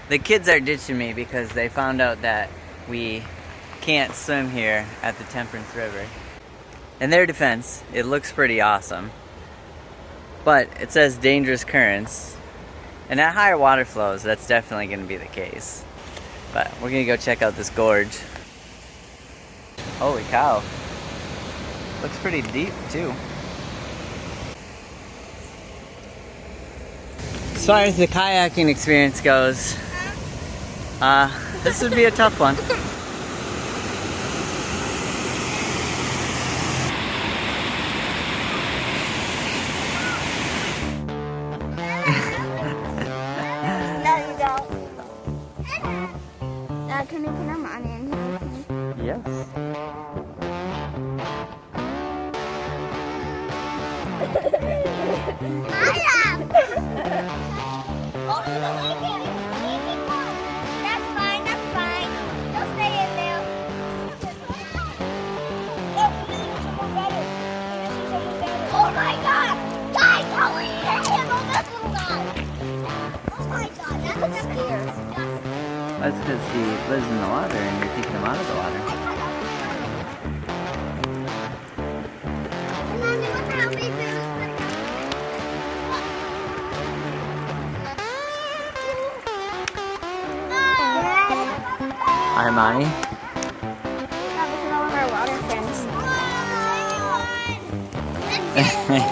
The kids are ditching me because they found out that we can't swim here at the Temperance River. In their defense, it looks pretty awesome, but it says dangerous currents, and at higher water flows, that's definitely going to be the case. But we're going to go check out this gorge. Holy cow. Looks pretty deep too. As far as the kayaking experience goes, this would be a tough one. No, you don't. Dad, can you put them on in here with me? Yes. That's fine, that's fine. They'll stay in there. Oh my god! Guys, how are you gonna handle this little guy? Oh my god, that's scary. That's because he lives in the water and you're taking him out of the water. And then look how big this is. Armani?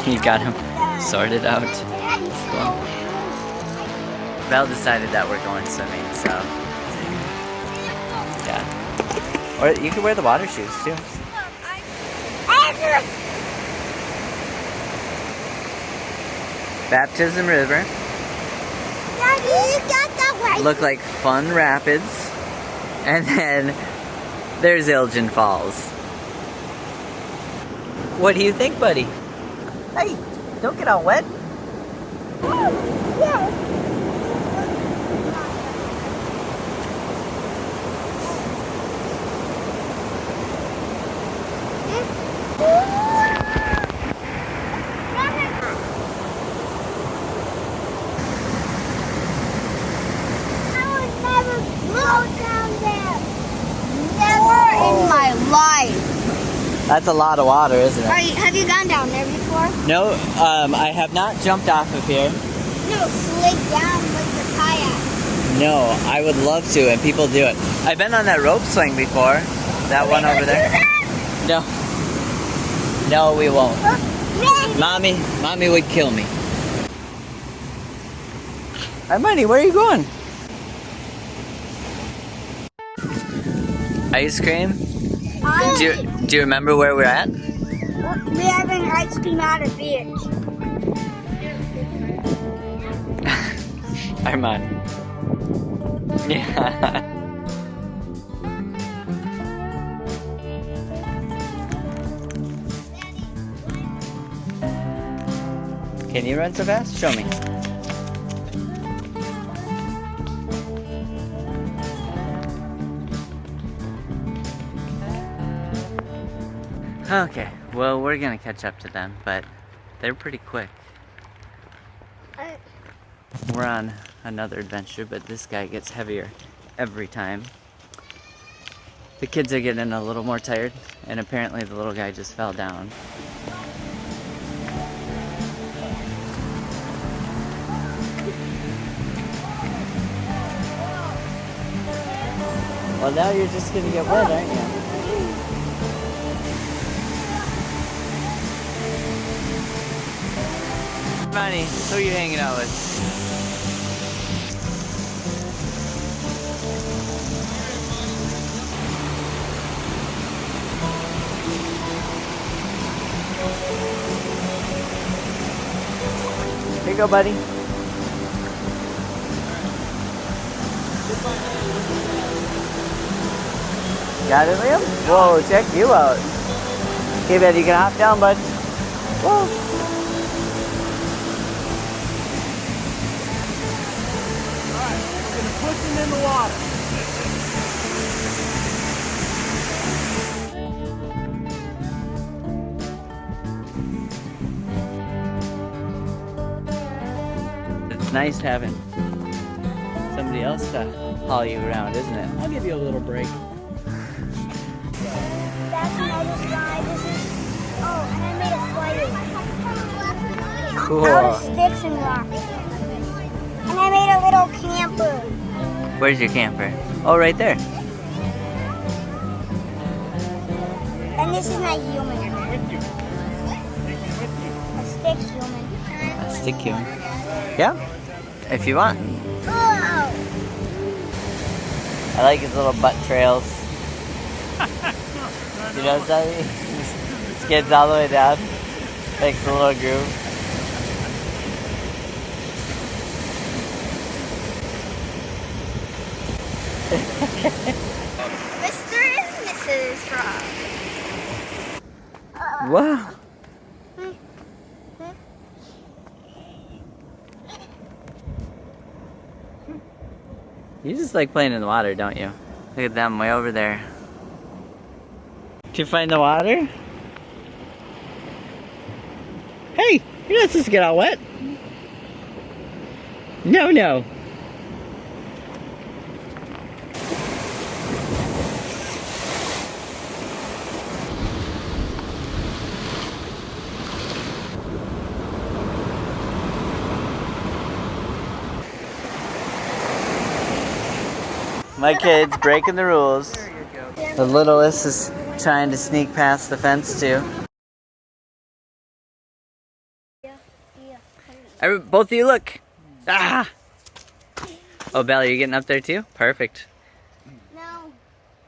You got him sorted out. Cool. Belle decided that we're going swimming, so yeah. Or you could wear the water shoes too. Baptism River. Daddy, you got that right. Look like fun rapids. And then there's Elgin Falls. What do you think, buddy? Hey, don't get all wet. That's a lot of water, isn't it? Have you gone down there before? No, I have not jumped off of here. No, slid down with the kayak. No, I would love to, and people do it. I've been on that rope swing before. That one over there. No. No, we won't. Mommy would kill me. Armani, where are you going? Ice cream? Do you remember where we're at? We're having ice cream at a beach. Armani. Yeah. Can you run so fast? Show me. Okay, well, we're gonna catch up to them, but they're pretty quick. We're on another adventure, but this guy gets heavier every time. The kids are getting a little more tired, and apparently the little guy just fell down. Well, now you're just gonna get wet, aren't you? Money, who are you hanging out with? Here you go, buddy. Got it, Liam? Whoa, check you out. Okay, buddy, you can hop down, bud. Whoa. Push him in the water. It's nice having somebody somebody else to haul you around, isn't it? I'll give you a little break. That's another slide. This is. Oh, and I made a slide Cool. out of sticks and rocks. And I made a little camper. Where's your camper? Oh, right there. And this is not human. A stick human. A stick human. Yeah, if you want. Oh! I like his little butt trails. You know, so he skids all the way down. Makes a little groove. Mr. and Mrs. Frog. Wow. You just like playing in the water, don't you? Look at them way over there. Did you find the water? Hey, you're not supposed to get all wet. No, no. My kid's breaking the rules. The littlest is trying to sneak past the fence too. Both of you look. Ah! Oh, Bella, you're getting up there too? Perfect. No,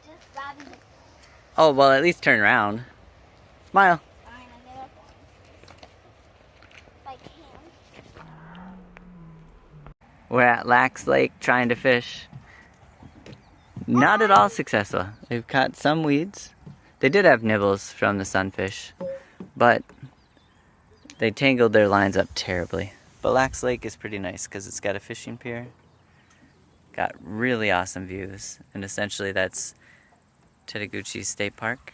just Bobby. Oh, well, at least turn around. Smile. Fine, I'll get up on it. If I can. We're at Lax Lake trying to fish. Not at all successful. They've caught some weeds. They did have nibbles from the sunfish, but they tangled their lines up terribly. But Lax Lake is pretty nice because it's got a fishing pier, got really awesome views, and essentially that's Chattahoochee State Park.